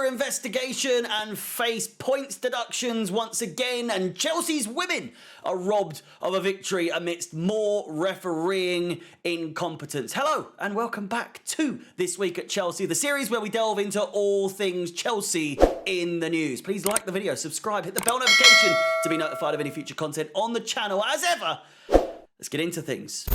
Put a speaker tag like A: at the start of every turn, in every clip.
A: investigation and face points deductions once again, and Chelsea's women are robbed of a victory amidst more refereeing incompetence. Hello and welcome back to This Week at Chelsea, the series where we delve into all things Chelsea in the news. Please like the video, subscribe, hit the bell notification to be notified of any future content on the channel. As ever, let's get into things.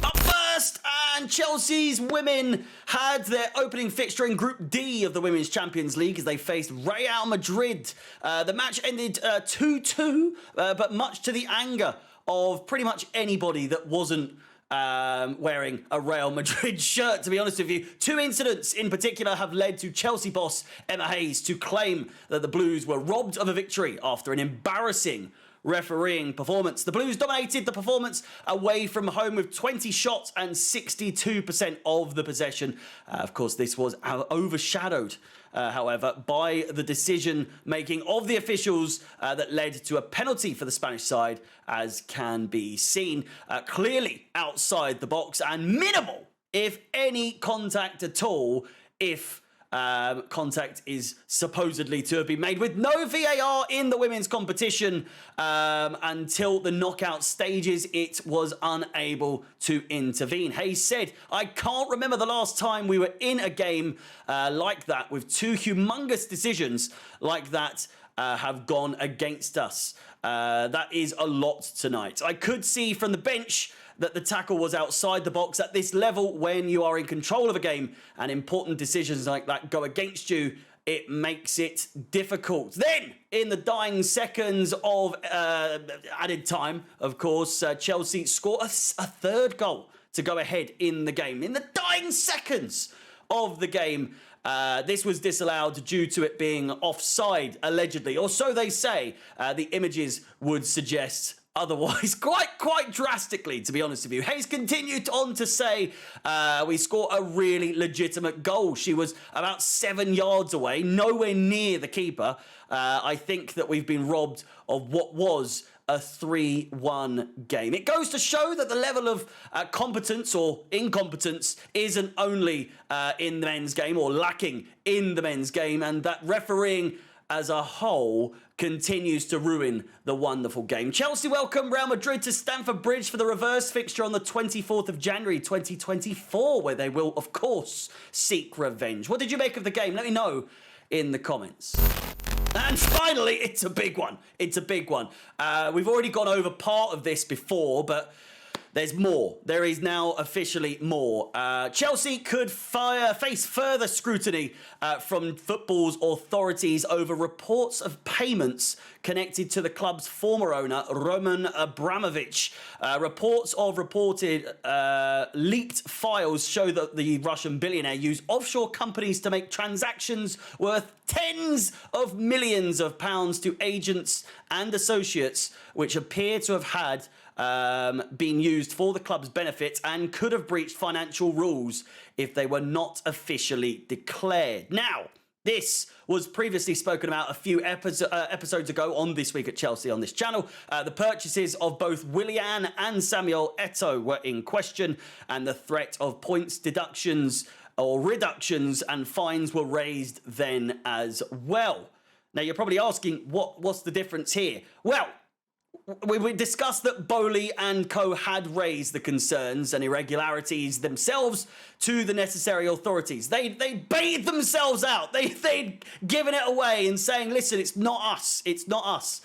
A: Up first, and Chelsea's women had their opening fixture in Group D of the Women's Champions League as they faced Real Madrid. The match ended 2-2, but much to the anger of pretty much anybody that wasn't wearing a Real Madrid shirt, to be honest with you. Two incidents in particular have led to Chelsea boss Emma Hayes to claim that the Blues were robbed of a victory after an embarrassing refereeing performance. The Blues dominated the performance away from home with 20 shots and 62% of the possession. Of course, this was overshadowed, however, by the decision-making of the officials that led to a penalty for the Spanish side, as can be seen. Clearly outside the box and minimal, if any, contact at all, if contact is supposedly to have been made, with no VAR in the women's competition until the knockout stages. It was unable to intervene. Hayes said, "I can't remember the last time we were in a game like that, with two humongous decisions like that have gone against us. That is a lot tonight. I could see from the bench that the tackle was outside the box. At this level, when you are in control of a game and important decisions like that go against you, it makes it difficult." Then, in the dying seconds of added time, of course, Chelsea score a third goal to go ahead in the game. In the dying seconds of the game, this was disallowed due to it being offside, allegedly, or so they say. The images would suggest otherwise, quite drastically, to be honest with you. Hayes continued on to say, we scored a really legitimate goal. She was about 7 yards away, nowhere near the keeper. I think that we've been robbed of what was a 3-1 game. It goes to show that the level of competence or incompetence isn't only in the men's game, or lacking in the men's game, and that refereeing as a whole continues to ruin the wonderful game. Chelsea welcome Real Madrid to Stamford Bridge for the reverse fixture on the 24th of January 2024, where they will, of course, seek revenge. What did you make of the game? Let me know in the comments. And finally, it's a big one. It's a big one. We've already gone over part of this before, but there's more. There is now officially more. Chelsea could face further scrutiny from football's authorities over reports of payments connected to the club's former owner, Roman Abramovich. Reports of reported leaked files show that the Russian billionaire used offshore companies to make transactions worth tens of millions of pounds to agents and associates, which appear to have had been used for the club's benefit and could have breached financial rules if they were not officially declared. Now, this was previously spoken about a few episodes ago on This Week at Chelsea on this channel. The purchases of both Willian and Samuel Eto'o were in question, and the threat of points deductions or reductions and fines were raised then as well. Now, you're probably asking, what's the difference here? Well, we discussed that Bowley and co had raised the concerns and irregularities themselves to the necessary authorities. They baited themselves out. They'd given it away and saying, listen, it's not us. It's not us.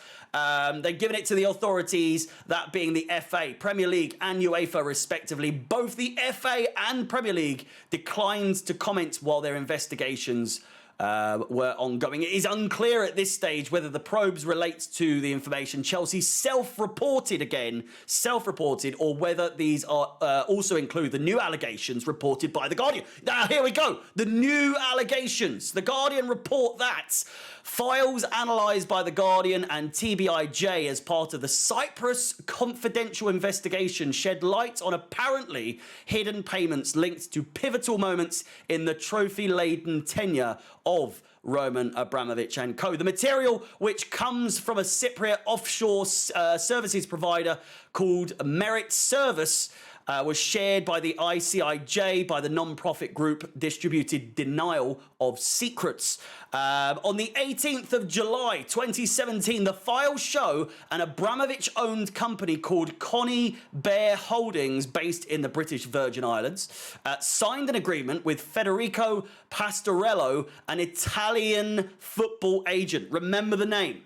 A: They'd given it to the authorities, that being the FA, Premier League and UEFA respectively. Both the FA and Premier League declined to comment while their investigations were ongoing. It is unclear at this stage whether the probes relate to the information Chelsea self-reported, or whether these are also include the new allegations reported by The Guardian. Now, here we go. The new allegations. The Guardian report that files analysed by The Guardian and TBIJ as part of the Cyprus confidential investigation shed light on apparently hidden payments linked to pivotal moments in the trophy-laden tenure of Roman Abramovich and co. The material, which comes from a Cypriot offshore services provider called Merit Service, was shared by the ICIJ, by the non-profit group Distributed Denial of Secrets. On the 18th of July 2017, the files show an Abramovich-owned company called Connie Bear Holdings, based in the British Virgin Islands, signed an agreement with Federico Pastorello, an Italian football agent. Remember the name.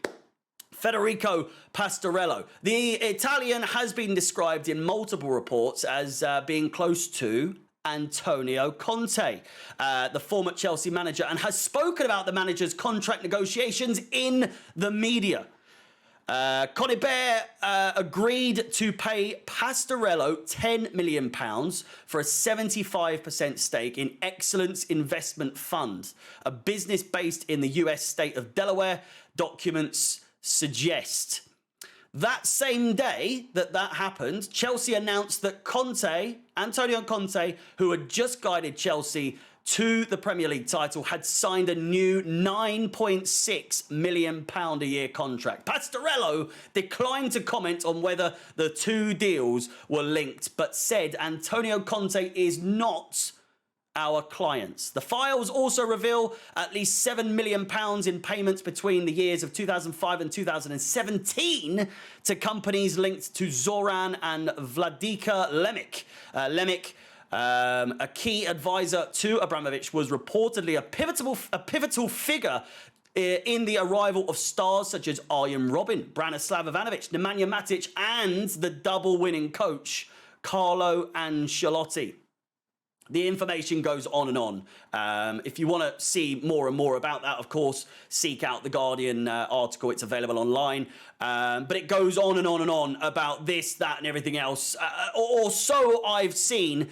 A: Federico Pastorello. The Italian has been described in multiple reports as being close to Antonio Conte, the former Chelsea manager, and has spoken about the manager's contract negotiations in the media. Connie Bear agreed to pay Pastorello £10 million for a 75% stake in Excellence Investment Fund, a business based in the US state of Delaware, documents suggest. That same day that happened, Chelsea announced that Antonio Conte, who had just guided Chelsea to the Premier League title, had signed a new £9.6 million a year contract. Pastorello declined to comment on whether the two deals were linked, but said Antonio Conte is not our clients. The files also reveal at least £7 million in payments between the years of 2005 and 2017 to companies linked to Zoran and Vladika Lemic. A key advisor to Abramovich, was reportedly a pivotal figure in the arrival of stars such as Arjen Robben, Branislav Ivanovic, Nemanja Matic, and the double-winning coach Carlo Ancelotti. The information goes on and on. If you want to see more and more about that, of course, seek out the Guardian article. It's available online. But it goes on and on and on about this, that, and everything else. Or so I've seen.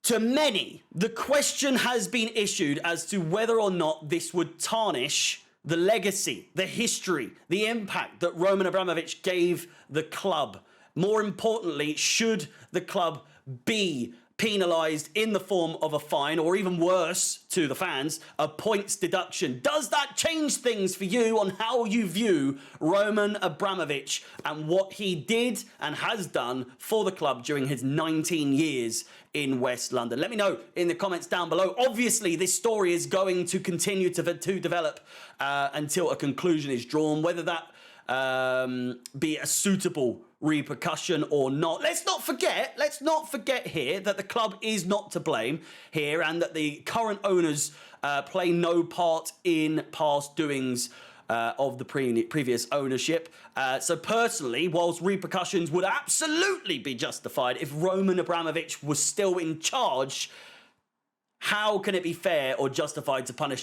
A: To many, the question has been issued as to whether or not this would tarnish the legacy, the history, the impact that Roman Abramovich gave the club. More importantly, should the club be penalised in the form of a fine, or even worse to the fans, a points deduction? Does that change things for you on how you view Roman Abramovich and what he did and has done for the club during his 19 years in West London? Let me know in the comments down below. Obviously, this story is going to continue to develop until a conclusion is drawn, whether that be a suitable repercussion or not. Let's not forget here that the club is not to blame here, and that the current owners play no part in past doings of the previous ownership. So personally, whilst repercussions would absolutely be justified if Roman Abramovich was still in charge, how can it be fair or justified to punish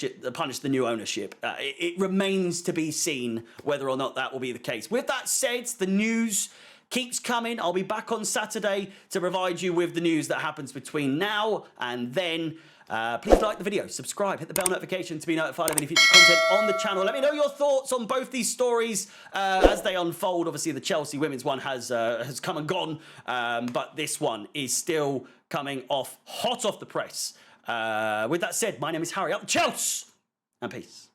A: the new ownership? It remains to be seen whether or not that will be the case. With that said, the news keeps coming. I'll be back on Saturday to provide you with the news that happens between now and then. Please like the video, subscribe, hit the bell notification to be notified of any future content on the channel. Let me know your thoughts on both these stories as they unfold. Obviously, the Chelsea women's one has come and gone, but this one is still coming hot off the press. With that said, my name is Harry, up the Chelsea, and peace.